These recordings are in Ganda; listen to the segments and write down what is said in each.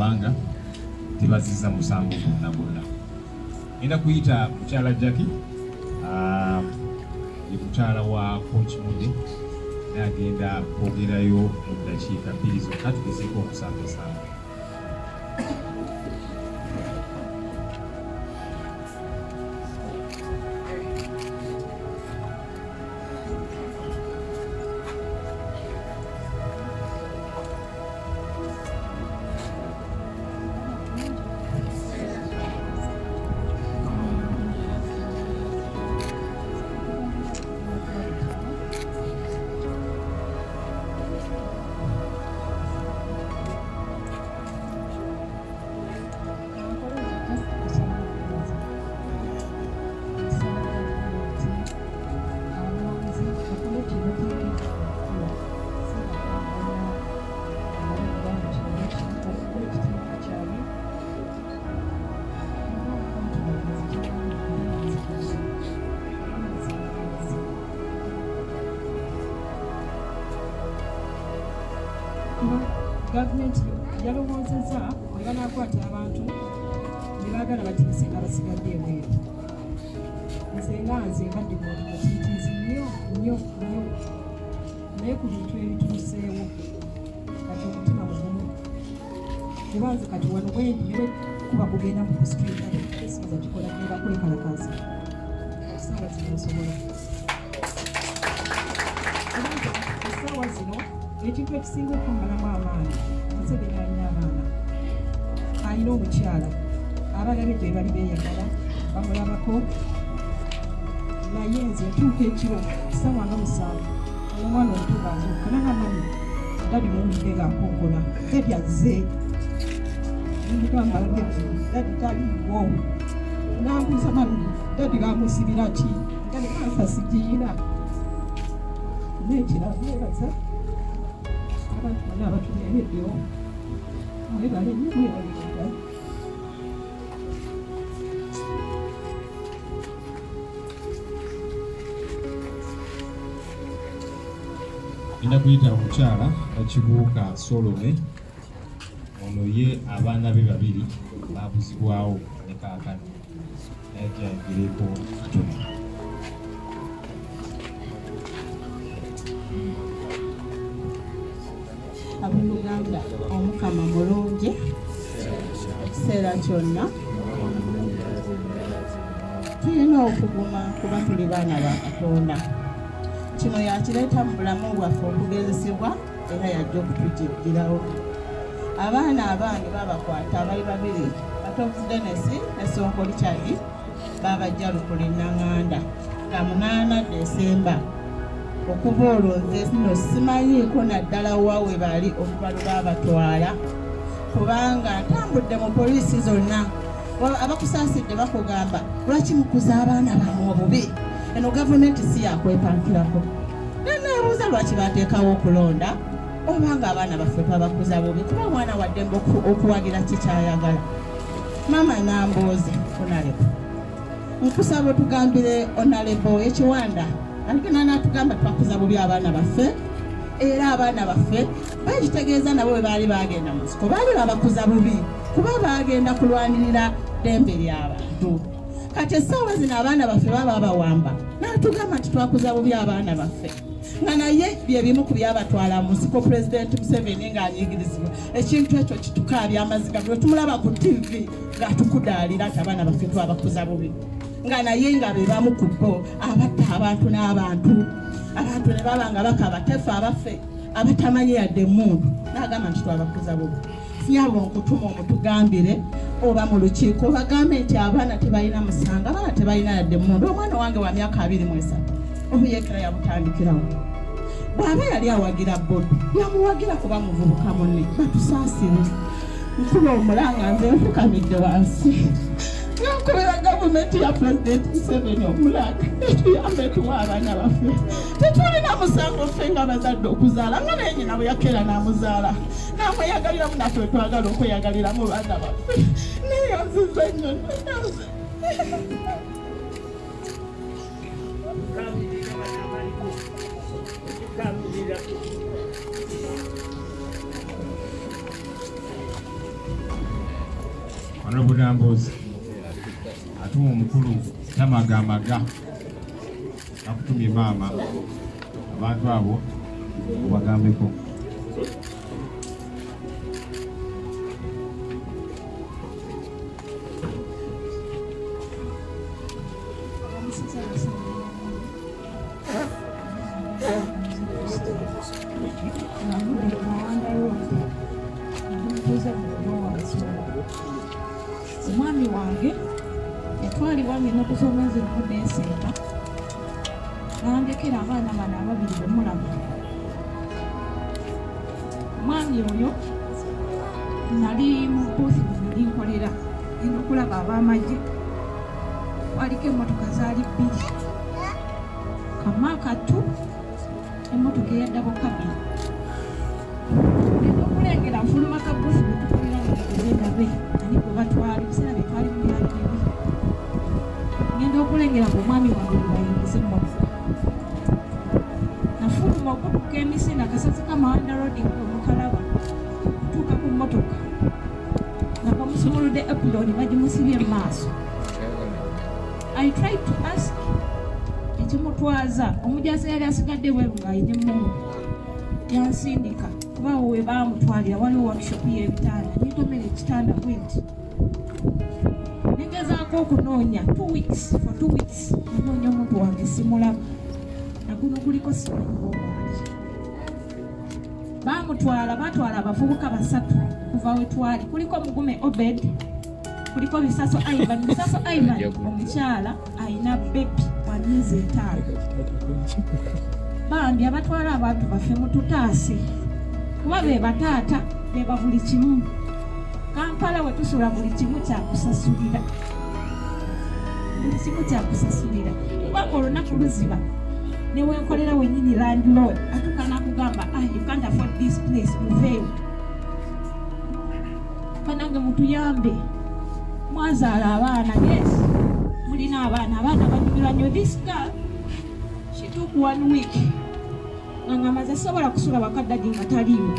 kubanga tebazizza musango gwonna. Ngenda kuyita mukyala Jackie, ye mukyala wa Coach Mude, naye agenda kwogerayo mu ddakiika 2 zokka tugezeeko okusanga. Gavumenti yalowoozezza bwe banaakwata abantu ne baagala batiise abasigadde ebweru. Nze mbadde mutiitiizi nnyo naye ku bintu ebituuseewo kati omutima mugumu kuba nze kati wano bwendi kuba kugenda mu kusitulika esinza kikola genda kwekalakaza essaawa zino nsobola essaawa zino ekintu ekisinga okummalamu amaanyi Museveni alina abaana, alina omukyala abalabedde bali beeyagala bamulabako, naye nze ntuuka ekiro ssaawa nga 7 omwana omuto baazuuka nanamani dadi muwulire ng'akonkola dadi azze mugamba dadi taliiwo nambuuza mami dadi bamusibira ki nga ne kansa sigiina nekiravu ebaza abantu bonna abatuleereddewo mwebale nnyo mwebalirira. Ngenda kuyita omukyala Bakibuuka Solome, ono ye abaana be 2 baabuzibwawo ne kaakano naye gyayogireko katono. Abooluganda Omukama mulungi ekiseera kyonna, tulina okuguma kuba tuli baana ba Katonda. Kino yakireeta mu bulamu bwaffe okugezesebwa era yajja okutujjirawo. Abaana abangi babakwata abali 2 Batovuzi Dennis ne Sonko Richard babajja Lukuli Nanganda nga 8 Desemba. Okuva olwo nze no simanyiiko naddala wawe bali okuba babatwala kubanga ntambudde mu poliisi zonna abakusaasidde bakugamba lwaki mukuza abaana bammwe obubi, eno gavumenti si yakwepankirako. Neneebuuza lwaki bateekawo okulonda obanga abaana baffe twabakuza bubi kuba omwana waddembe okuwagira kikyayagala. Mama nambuuze Onalebo, nkusaba otugambire Onalebo Ekiwanda aligenda n'atugamba twakuza bubi abaana baffe era abaana baffe bakitegeeza nabo bwe baali bagenda mu nsiko baali babakuza bubi kuba bagenda kulwanirira ddembe ly'abantu. Kati essaawa zino abaana baffe baba bawamba n'atugamba nti twakuza bubi abaana baffe nga naye bye bimu ku byabatwala mu nsiko Pulezidenti Museveni ng'anyigirizibwa. Ekintu ekyo kitukaabya amaziga bwe tumulaba ku TV ng'atukudaalira nti abaana baffe twabakuza bubi nga naye nga be bamu ku bo abatta abantu n'abantu ne baba nga bakaba tefe abaffe abatamanyi yadde emmundu n'agamba nti twabakuza bubi. Siyabo nkutuma omutugambire oba mu lukiiko bagambe nti abaana tebalina musango, abaana tebalina yadde emmundu. Omwana wange wa myaka 23 obuyeekera yabutandikirawo. Bw'aba yali awagira Bobi yamuwagira kuba muvubuka munne batusaasire. Nkuba omulanga nze nfukamidde wansi nkubira gavumenti ya Pulezidenti Museveni omulanga etuyambe tuwa abaana baffe. Tetulina musango ffe nga bazadde okuzaala nga naye nyina bwe yakeera n'amuzaala n'amweyagaliramu naffe twagala okweyagaliramu baana baffe. Naye nzize nnyo Honorable Nambozi atuma omukulu tamagamaga akutumye maama abantu abo obagambeko. Omwami wange yatwalibwa ng'ennaku z'omwezi mu Desemba n'andekera abaana bano ababiri bemulaba. Omwami oyo nali mu boothi bwe nkolera ngenda okulaba ab'amagye, waliko emmotoka zaali bbiri, Kamakatu emmotoka eyaddabo kabiri. Ngenda okulengera nfuluma ka boothi bwe tukolera ngaendabe ani gwe batwala ebiseera bye twali mu byali bibi. Ngenda okulengera ng'omwami wange bwe bayingiza emmotoka. Nafuluma okutuuka emisinde akasasi ka Mawanda Road Mukalaba okutuuka ku mmotoka nga bamusumuludde epuloni bagimusibye mu maaso. I tried to ask ekimutwaza, omujazi yali asigadde bweru ng'ayina emmundu yansindika kuba we baamutwalira waliwo workshop y'ebitanda, nitomera ekitanda bwenti. Negezaako okunoonya 2 weeks, for 2 weeks nanoonya omuntu wange simulaba, naguno guliko simanyi bw'omwali. Batwala abavubuka 3 kuva we twali, kuliko Mugume Obed, kuliko Bisaso Ivan. Bisaso Ivan omukyala ayina bebi wa myezi 5. Bambi abatwala abantu baffe mututaase kuba be bataata beba buli kimu. Kampala we tusula buli kimu kyakusasulira, buli kimu kyakusasulira. Kubanga olunaku luziba newenkolera wenyini landlord atuuka nakugamba you can't afford this place, muveewo. Banange mutuyambe, mwazaala abaana. Yes, mulina abaana banyumirwa nnyo. This girl, she took 1 week nga maze sobola kusula wakaddagi nga taliiwo,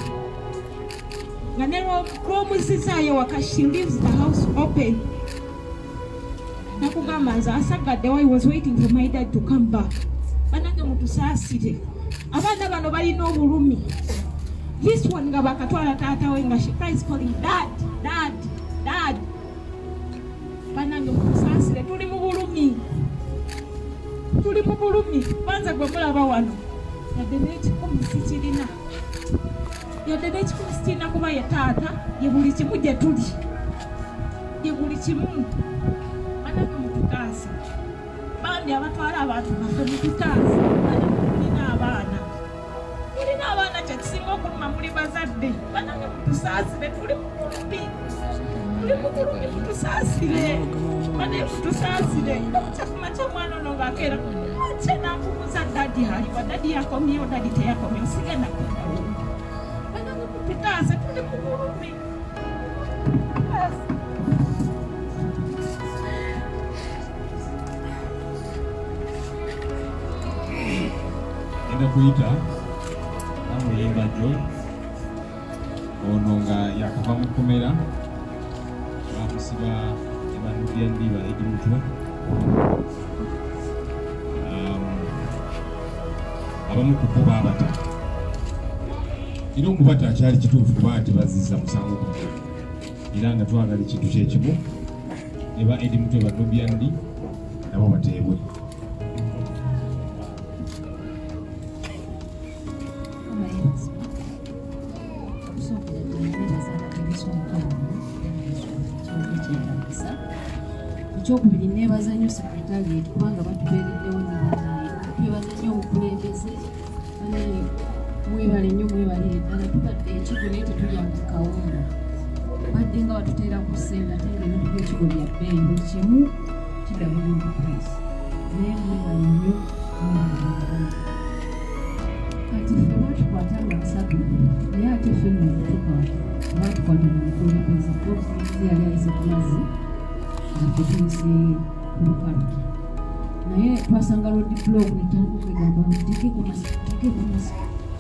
nga ne lw'omuzizaayo waka, she leaves the house open. Nakugamba nze asagadde, I was waiting for my dad to come back. Banange mutusaasire, abaana bano balina obulumi. This one nga bakatwala taata we nga she cries calling dad, dad, dad. Banange mutusaasire, tuli mu bulumi. Banza gwe mulaba wano yadde n'ekikumi sikirina, yadde n'ekikumi sikirina kuba ye taata ye buli kimu gye tuli, ye buli kimu. Banange mututaase, bandi abatwala abantu baffe mututaase. Mulina abaana kyekisinga okuluma muli bazadde. Banange mutusaasire, tuli mu bulumi, mutusaasire. Bane mutusaasire. Kyakumakya mwana ono ng'akeera kye nakubuuza dadi aliwa, dadi yakomyewo, dadi teyakomyewo, sigenda kuddawo. Banange mututaase, tuli mu bulumi. Ngenda kuyita namuyimba Joy ono nga yakava mu kkomera, bamusiba ebanudya ndiba edi mutwe. Abamu ku bo baabata, era okubata akyali kituufu kuba tebaziza musango guno, era nga twagala ekintu kyekimu eba edi mutwe banubya ndi nabo bateebwe. Ekyokubiri neebaza nnyo sekretariat kubanga batubeereddewo twebaza nnyo obukulembeze, mwebale nnyo, mwebalire ddala. Tubadde ekigo naye tetulya mu kawunga, badde nga batuteera ku ssente ate ng'ebintu by'ekigo bya bbeeyi, buli kimu kidabuli mu price. Naye mwebale nnyo, kati ffe batukwata nga 3 naye ate ffe netukwata batukwata mu bukulembeze. Obukulembeze yali ayise ku mazzi tuyise kulukalu, naye twasanga road block netandika okwegamba tekeko masiki,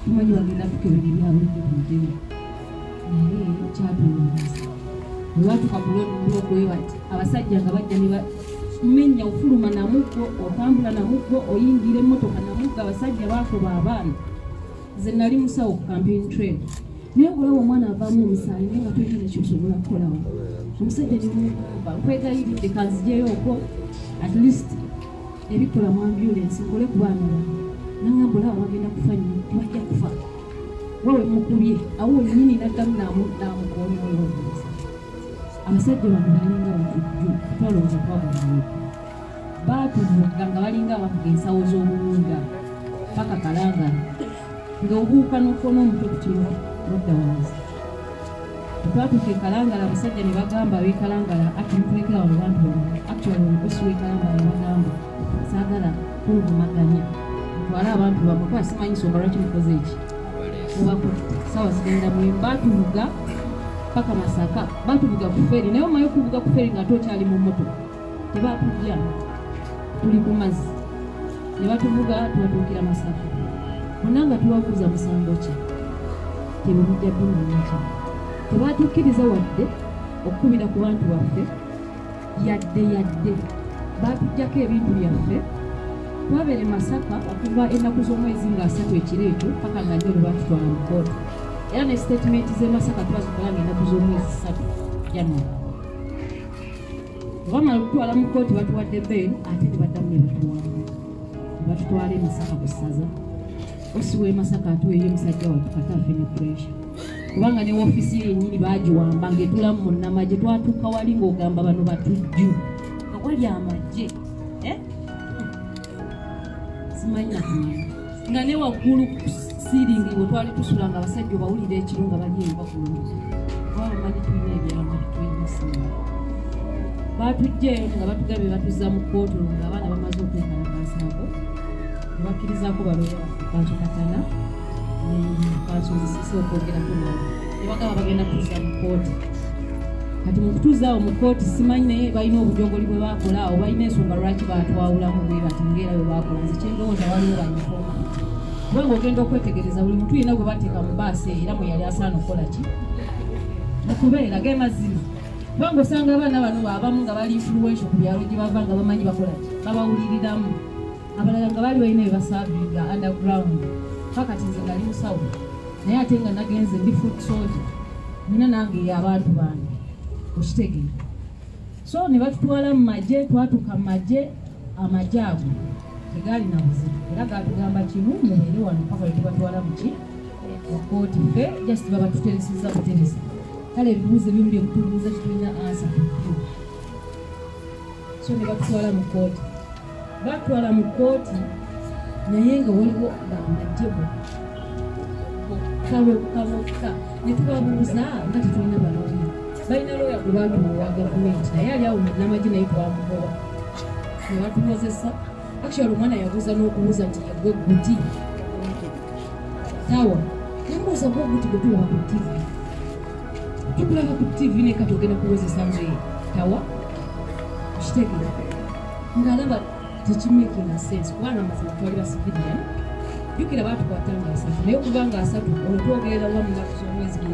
tumanyi bagenda tukebera ebyabudde ku mutewe, naye kyatulongoza Lwatuka ku looku we bati abasajja nga bajja ne bamenya ofuluma namuggo otambula namuggo oyingira emmotoka namuggo abasajja baakuba abaana. Nze nali musawo ku campaign trail naye olaba omwana avaamu omusaayi naye nga tulina nekyosobola kukolawo. Omusajja nemugamba nkwegayiridde kanzijeyo okwo at least ebikola mu ambulance nkole ku baana bange. Nangamba olaba bagenda kufa nnyo tebajja kufa wawe mukubye awo nyini naddamu namukoonyoyo. Abasajja bano balinga batujju twalowooza twabulawo baatuvuga nga balinga abavuga ensawo z'obulunga paka Kalangala nga obuuka n'okona omutwe ku kiro lwadda wansi. Twatuuka e Kalangala abasajja ne bagamba ab'e Kalangala ati mutulekera wano bantu bano actually omukosi w'e Kalangala ne bagamba saagala kuluvumaganya mutwale abantu bamwe kuba simanyi nsonga lwaki mukoze eki mubakutte sawa zigenda mwemu. Baatuvuga paka Masaka baatuvuga ku feri naye omaye okuvuga ku feri nga tokyali mu mmotoka tebaatujja tuli ku mazzi ne batuvuga tubatuukira Masaka bonna nga tubabuuza musango ki tebemujja ddunanyaki tebaatukkiriza wadde okukubira ku bantu baffe yadde baatuggyako ebintu byaffe. Twabeere Masaka okuva ennaku z'omwezi nga 3 ekiro ekyo paka nga nyo lwebatutwala mu kkooti era ne statement z'e Masaka twazikola ng'ennaku z'omwezi 3 January. Bamala okutwala mu kkooti batuwadde bbeeri ate ne baddamu ne batutwala e Masaka ku ssaza. Osi w'e Masaka ate oyo omusajja wattu kata afe ne pressure kubanga ne woofiisi ye yennyini baagiwamba ng'etulamu mu Nnamagye. Twatuuka wali ng'ogamba bano batujju nga wali amagye simanyi nga ne waggulu siiringi bwe twali tusula nga abasajja obawulira ekiro nga bali enva kulungi kuba bamanyi tulina ebyama tulina essimu. Baatujjaeyo nga batugabye batuzza mu kkooti nga abaana bamaze okwekalakaasaako ne bakkirizaako balooya baffe Kanso Katana ne Kanso Musisi okwogerako nabo ne bagamba bagenda kutuzza mu kkooti. Kati mu kutuzzaawo mu kkooti simanyi naye balina obujogoli bwe baakola awo balina ensonga lwaki baatwawulamu bwe bati ngaera bwe baakola. Nze kyendowooza waliwo banyifoma kubanga ogenda okwetegereza buli muntu yenna gwe bateeka mu baasi era mwe yali asaana okukola ki okubeera gemazima. Kubanga osanga abaana bano abamu nga bali influential ku byalo gye bava nga bamanyi bakola ki babawuliriramu abalala nga bali balina ebibasaavinga underground. Kakati nze ngali musawo naye ate nga nagenze ndi foot soldier nina nange abantu bange okitegeera. So ne batutwala mu magye twatuuka mu magye amagye ago tegaali na buzibu era gaatugamba kimu mubeere wano paka lwe tubatwala mu ki mu kkooti ffe just baba tuteresezza buteresa. Kale ebibuuzo ebimu bye mutubuuza tetulina ansa tujju. So ne batutwala mu kkooti batwala mu kkooti naye nga waliwo bamagye bokka ne tubabuuza nga tetulina balooya balina looya gwe baatuwa gavumenti naye ali awo Nnamagye naye twamugoba ne batukozesa. Actually omwana yabuuza n'okubuuza nti yegwe guti tawa namubuuza gwe guti gwe tulaba ku TV tukulaba ku TV ne kati ogenda kuwozesa nze tawa okitegeera ng'alaba tekimakinga sense kubanga amazima twali basivilian. Jjukira baatukwata nga 3 naye okuva nga 3 olwo twogerera wa mu nnaku z'omwezi 8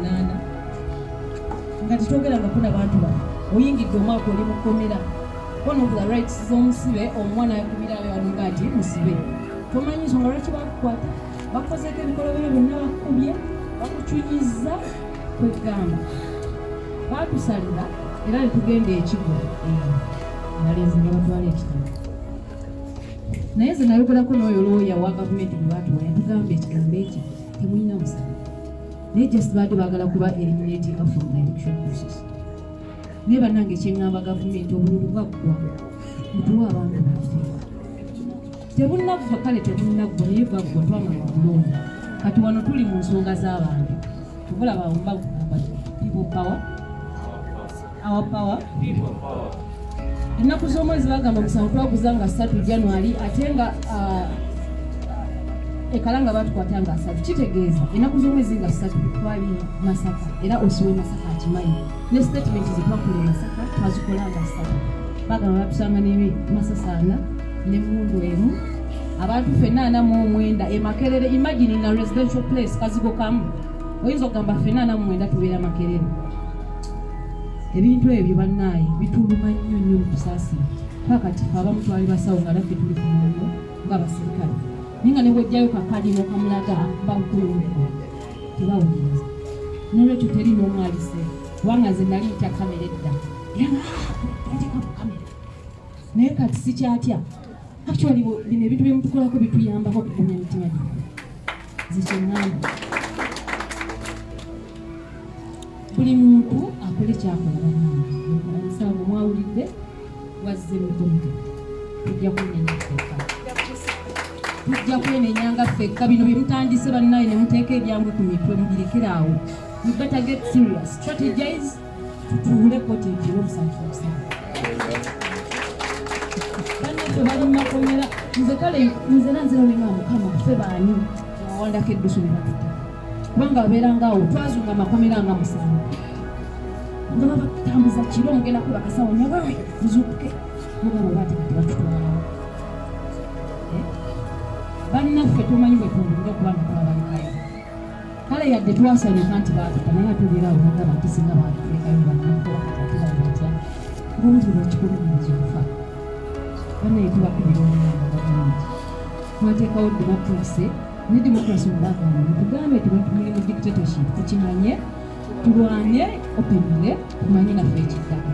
nga tetwogerangako n'abantu bano oyingidde omwaka oli mukomera one of the rights z'omusibe omwana yakubirayo alunga ati musibe tomanyi nsonga lwaki bakukwata bakozeeko ebikolobero byonna bakubye bakucunyiza kwegamba baatusalira era ne tugenda ekigo balenzi ne batwala ekitabo naye ze nayogerako n'oyo looya wa gavumenti gwe baatuwa yatugamba ekigambo ekyo temulina musango naye just baadde baagala kuba eliminating from the election process. Naye bannange ekyeŋŋamba gavumenti obululu bwaggwa mutuwa abantu baffe tebunnagwa kale tebunnagwa naye bwaggwa twamala okulonda. Kati wano tuli mu nsonga z'abantu tubulaba mbagamba people power our power. Ennaku z'omwezi bagamba musanvu twaguza nga 3 January ate nga e Kalanga batukwata nga 3 kitegeeza ennaku z'omwezi nga 3 twali Masaka era osiwe Masaka akimanyi ne statement zitwakola Masaka twazikola nga 3 bagamba batusanga ne Masasana ne Mundu emu abantu ffenna 49 e Makerere. Imagine na residential place kazigo kamu oyinza okugamba ffenna 49 tubeera Makerere ebintu ebyo bannaaye bituluma nnyo mu kusaasira kakati abamu twali basawo nga naffe tuli ku mulimu ng'abaserikale naye nga ne bw'ojjayo kakalimu kamulaga bakulumivu tebawuliriza n'olwekyo teri n'omu alise kubanga nze nali ntya kamera edda era ngatekaku kamera naye kati sikyatya actually bino ebintu byemutukolako bituyambako okugumya emitima gyaffe zikyeŋŋamba buli muntu akole kyakola bannange mwawulidde wazze emikono tujja kwenenya ffekka tujja kwenenyanga ffekka bino bye mutandise bannaye ne muteeka ebyangwe ku mitwe mubirekeraawo we better get serious strategize tutuule koti ekiro omusanvu bannaffe bali mumakomera nze kale nze nanzira olinga mukama ffe baani awandako eddusu ne batuta kubanga babeerangaawo twazunga amakomera nga musanvu nga babatambuza kiro mugenda kuba kasawo nyabawe muzuukuke mugabo bati kati batutwalawo bannaffe tumanyi bwe tuwulira kubanga tulabalekayo kale yadde twasanyuka nti baatuka naye atubeerawo nagamba nti singa baatulekayo bannaffe wakatatubaatya ng'obuzibwa kikulu muzibufa bannaye tubakubira omulanga gavumenti twateekawo demokrasi ne demokrasi omulagaano tugambe tuli mu dictatorship tukimanye tulwane openire tumanye naffe ekiddako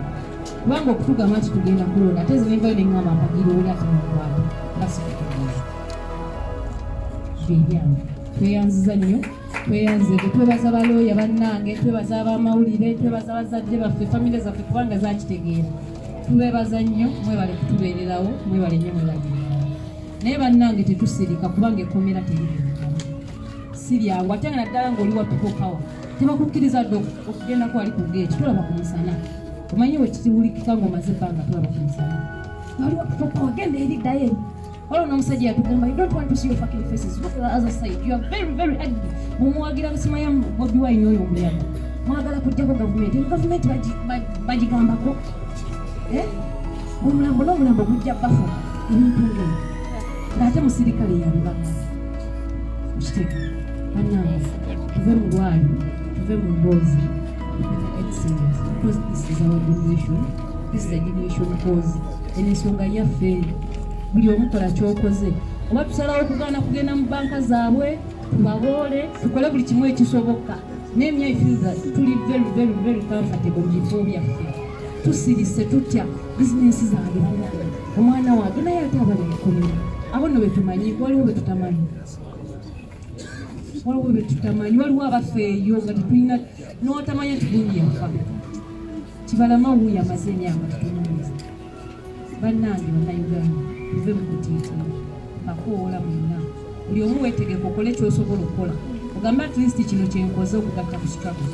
kubanga okutugamba nti tugenda kulonda ate zinenvayo neŋŋamba mpagira oli ate mukwata basitutuuza byebyange tweyanziza nnyo tweyanzeke twebaza balooya bannange twebaza abamawulire twebaza bazadde baffe famire zaffe kubanga zakitegeera tubebaza nnyo mwebale kutubeererawo mwebale nnyo mwebagirirawo naye bannange tetusirika kubanga ekkomera teribirikamu si lyangu ate nga naddala ng'oli watukokawa tebakukkiriza dde okugendako wali ku geeti tulaba ku musana omanyi we kitiwulikika ng'omaze ebbanga tulaba ku musana wali watukokawa genda eriddayo eri waliwo n'omusajja yatugamba you don't want to see your fucking faces look at the other side you are very very ugly mumuwagira busimaya Bobi Wine oyo omuyaga mwagala kujjako gavumenti gavumenti bagigambako omulambo n'omulambo gujja bafa ebintu ngeri ng'ate musirikale yabibaga okiteeka bannange tuve mu bwali tuve mu mboozi excellence because this is our generation this is a generation cause ensonga yaffe buli omukola kyokoze oba tusalawo okugaana kugenda mu banka zaabwe tubaboole tukole buli kimu ekisoboka n'emyaifiza tuli very very very comfortable mu bifo byaffe tusirise tutya bizinesi zange bannange omwana wange naye ate abali mukomera abo nno betumanyi waliwo betutamanyi waliwo betutamanyi waliwo abafeeyo nga tetulina n'otamanya tigundi yafa kibalama wuuyo amaze emyaka tutunuliza bannange bannayuganda tuve mu kutiitira bakoola mwenna buli omu weetegeka okole kyosobola okukola ogamba at least kino kyenkoze okugatta ku struggle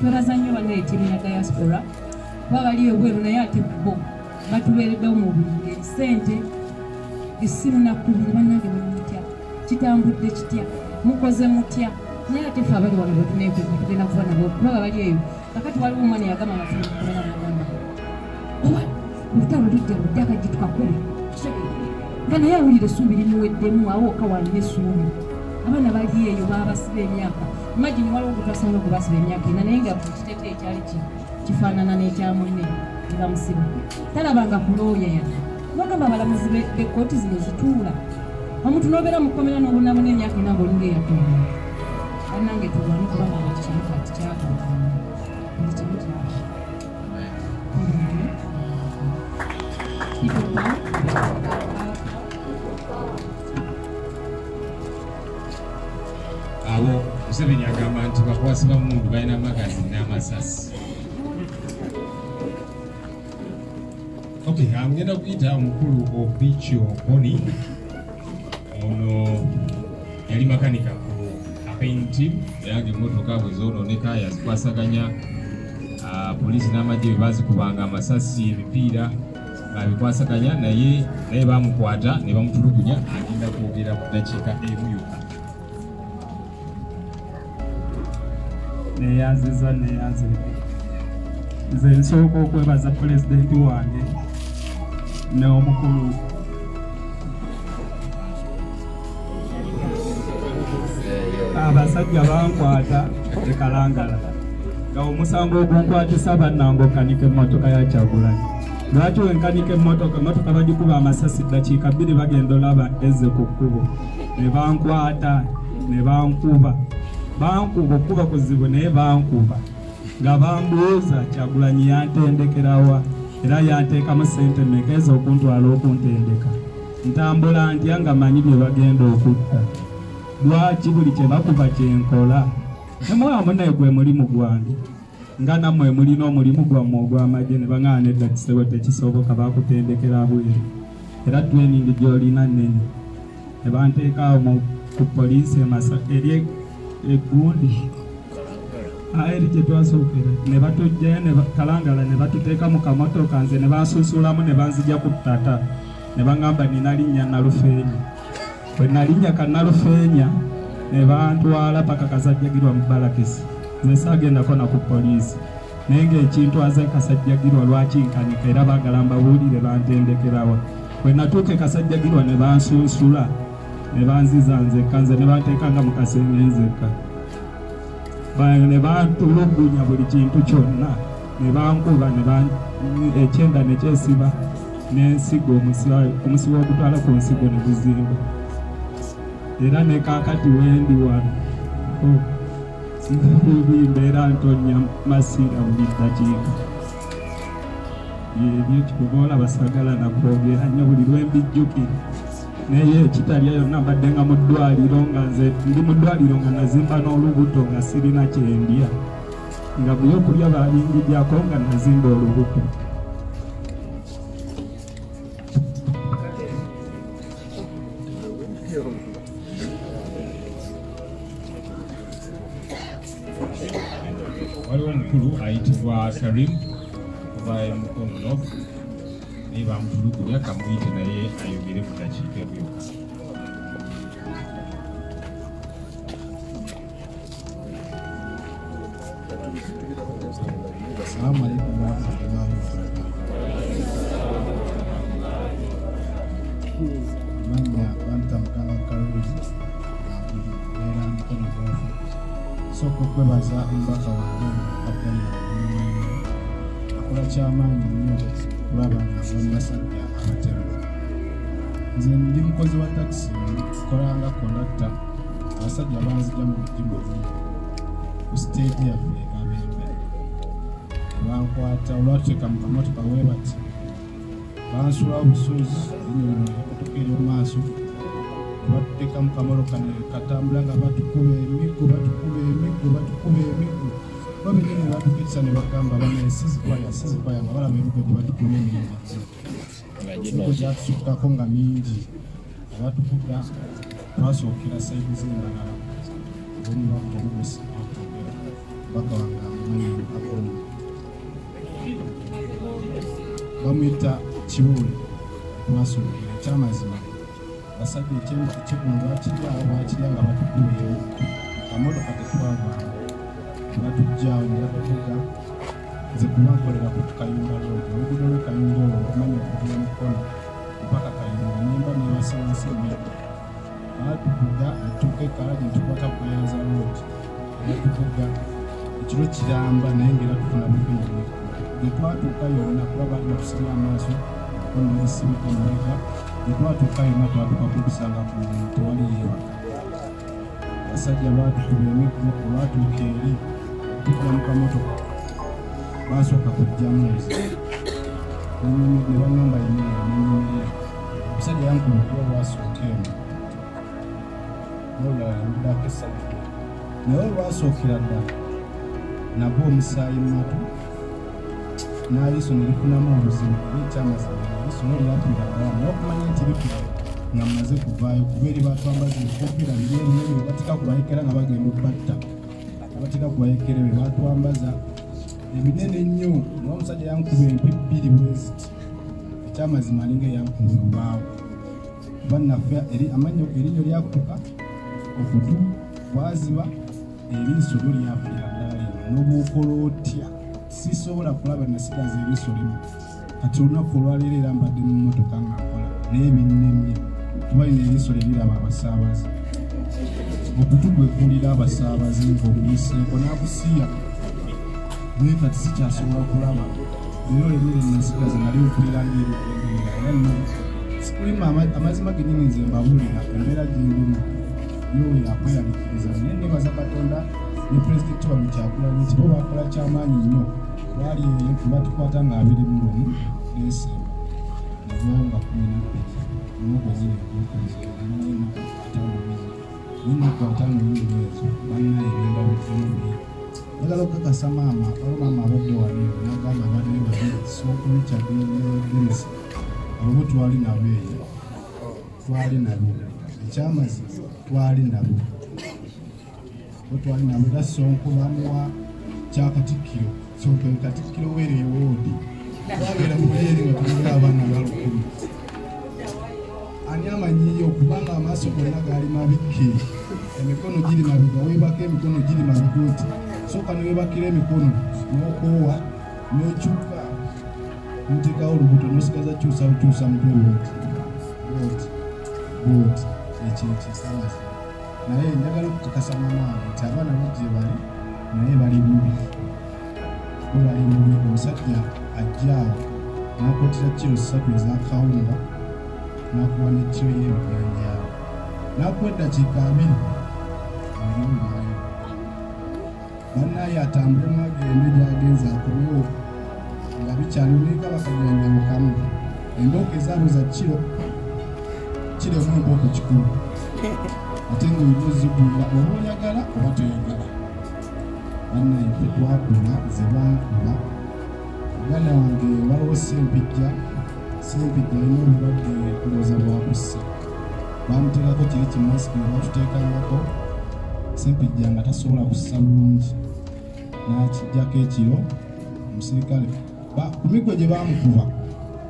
twebaza nnyo bannaye ttiimu ya diaspora kuba bali ebweru naye ate bo batubeereddewo mu buli ngeri ssente essimu nakkubiri bannange mumutya kitambudde kitya mukoze mutya naye ate ffe abali wano betuneekweka tugenda kuva nabo kubanga bali eyo kakati waliwo omwana yagamba matulukukolana nagamba oba obutabo tujja buddaka gitukakule nga naye awulire essuubi limuweddemu awo okawalina essuubi abaana bali eyo babasiba emyaka imagine waliwo gutwasanga okubasiba emyaka ena naye nga kiteete ekyali kifaanana n'ekya munne ebamusiba talabanga kulooya yana nogamba abalamuzi bekooti zino zituula omuntu n'obeera mukomera n'obunabona emyaka ena ng'olinga eyatoola bannange tulwane kubanga bakikimu kati kyakola buli kimu kyako abo Museveni agamba nti bakwasi ba mundu balina magazini n'amasasi. Okay, ngenda kuyita omukulu Obicho Boni. Ono yali makanika ku painting yange emmotoka bwe zoononeka yazikwasaganya poliisi n'amagye bwe bazikubanga amasasi ebipiira babikwasaganya naye bamukwata ne bamutulugunya agenda kwogera ku ddakiika emu yokka. Neyanziza nze nsooka okwebaza pulezidenti wange n'omukulu abasajja bankwata ekalangala nga omusango ogunkwatisa bannange okanike emmotoka ya Kyagulanyi. Lwaki wenkanike emmotoka bagikuba amasasi ddakiika 2 bagenda olaba ezze ku kkubo ne bankwata ne bankuba okukuba kuzibu naye bankuba nga bambuuza Kyagulanyi yantendekerawa era yanteekamu ssente mmeka ez'okuntwala okuntendeka. Ntambula ntya nga manyi bye bagenda okutta. Lwaki buli kye bakuba kyenkola? Nemwamu naye gwe mulimu gwange nga nammwe mulina omulimu gwammwe ogw'amagye ne baŋŋaana edda kisebo tekisoboka bakutendekera bweru era training gy'olina nnene. Ne banteekaawo ku poliisi eri eggundi eri gye twasookera ne batujjayo ne Kalangala ne batuteeka mu kamotoka nze ne bansunsulamu ne banzija ku ttata ne baŋŋamba nina linnya Nalufeenya. Bwe nalinnya ka Nalufeenya ne bantwala paka Kasajjagirwa mu Balakisi. Nze saagendako na ku poliisi naye ng'ekintwaza Kasajjagirwa lwakinkanika era baagala mbabuulire bantendekerawa. Bwe natuuka Kasajjagirwa ne bansunsula ne banziza nzekka nze ne banteekanga mu kasenge nzekka. Ne bantulugunya buli kintu kyonna ne bankuba ekyenda ne kyesiba n'ensigo omusiba ogutwala ku nsigo ne guzimba. Era ne kaakati wendi wano sinkubi mbeera ntonya masiira buli ddakiika. Ebyo kikuba olaba saagala nakwogera nnyo buli lwe mbijjukira. Naye ekitalya yonna mbadde nga mu ddwaliro nga nze ndi mu ddwaliro nga nazimba n'olubuto nga sirina kyendya nga byokulya babingidyako nga nazimba olubuto. Waliwo omukulu ayitibwa Karim kuva Mukono North naye bamutulugunya kamuyite naye ayogere mu ddakiika ebyo. Assalamu alaikum warahmatullahi wabarakatuh. Manya banta mukanga Karuzi era Mukono North. Soko kwebaza mbaka wange Abdallah akola kyamaanyi nnyo kulaba nga bannasajja abatemu. Nze ndi mukozi wa takisi nkolanga kondakta abasajja banzija mu bugimu ku siteedi yaffe Kabembe. Bankwata olwatuteeka mu kamotoka bwe bati bansula obusuuzi emotoka eri mu maaso batuteeka mu kamotoka ne katambula nga batukuba emiggo babenyini batukitisa ne bagamba banaye sizipaya nga balaba emiggo gye batukuba emirimo emiggo gyatusukkako nga mingi abatukuga twasookera sayidi z'endagala omubakomusi baka wange amumanyi akona bamuyita Kibuule. Twasookera ekyamazima basajja ekyegundu bakiryawo bakirya nga batukuba kamotoka tetwavaamu batujjaawo ne batuvuga nze kuba nkolera ku Kayunga road oluguudo lw'Ekayunga olwo okumanya okuva Mukono mpaka Kayunga nimba nebasewansi emiggo batuvuga netuuka ekalagi netukwata Buyaza road batuvuga ekiro kiramba naye ngera tufuna bugenyi bwe twatuuka yonna kuba baali batusibye amaaso onebisibika emabega bwe twatuuka yonna twatuuka kubisanga ku tewali yeebaka. Abasajja baatukuba emiggo olwatuuka eri tujja mu kamotoka basooka kujjamu nze ne baŋŋamba yimirira nenyimirira omusajja yankuba okuba lwasooka eno nolulala nemuddako esajja naye olwasookera ddala nabwo omusaayi mumatu n'aliiso ne lifunamu obuzibu ekyamazima aliiso nolyatulira ddala naye okumanya nti lifuna nga mmaze kuvaayo kuba eri batwambaza ebikofiira biri ebinene bye batika kubayekera nga bagenda okubatta batika kubayekera bye batwambaza ebinene nnyo naye omusajja yankuba empi 2 bweziti ekyamazima alinga eyankuba olubaawo kuba naffe erinnya lyakutuka okutu kwaziba eriiso lyo lyafulira ddala lino n'obwokola otya sisobola kulaba nasigaza eriiso limu kati olunaku olwaleero era mbadde mu mmotoka nga nkola naye binnemye kuba lino eriiso lyeriraba abasaabaze okutu gwe kuwulira abasaabaze ng'obuyiseeko n'akusiya naye kati sikyasobola kulaba leero emmere nasigaza nali okulira ng'erikulira sikulima amazima genyini nze mbabuulira embeera gyerimu yowe yakweyalikiriza naye nebaza Katonda ne pulezidenti wabwe Kyagulanyi nti bo bakola kyamaanyi nnyo twali eyo tebatukwata nga 21 Desemba nebanga 12 n'ogwenyini ennaku 5 ezo bannaye ebenda bitono njagala okukakasa maama abadde wali nagamba abadde babiri Richard Dennis abo twali nabo eyo twali nabo ekyamazima twali nabo era Sonko bamuwa kyakatikkiro Sonko katikkiro were ewoodi twabeera muleeri nga tulina abaana balukumi ani amanyiyo okubanga amaaso gonna gaali mabikke emikono giri mabega weebaka emikono giri mabega oti sooka newebakira emikono n'okoowa n'okyuka nteekawo olubuto n'osigaza kyusa mutwe booti ekyekisaasi naye njagala okukakasa mamaange nti abaana bogye bali naye bali bubi omusajja ajjaawo n'akwatira kiro 3 eza kawunga n'akuwa ne kiro y'ebijanjaalo n'akuwa eddakiika 2 oliwulirayo bannaye atambulemu agende gy'agenza akomewo nga bikyali olinga bakajanjalo kamu embooka ezaabo za kiro kiremu embooko kikulu ate ng'olina ozigulira oba oyagala oba toyagala bannaye tetwakula ze bankuba muganda wange waliwo Sempijja alina obulwadde kulooza bwakussa bamuteekako kiri kimasiki ne batuteekangako Sempijja nga tasobola kussa bulungi n'akijjako ekiro omusirikale ku miggo gye baamukuba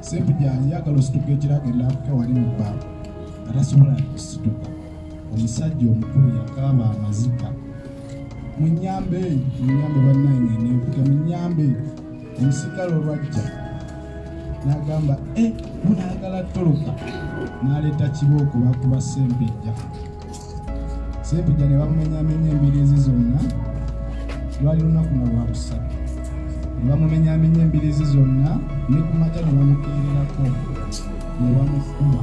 Sempijja yagala osituka ekiro agenda akuke wali mu bbanga nga tasobola kusituka omusajja omukulu yakaaba amaziga munyambe bannaye ngenenkuke munyambe omusirikale olwajja n'agamba munaagala toloka n'aleeta kibooko bakuba Sempijja ne bamumenyamenya embiriizi zonna lwali lunaku na lwakusatu ne bamumenyamenya embiriizi zonna ne ku makya ne bamukeererako ne bamukuba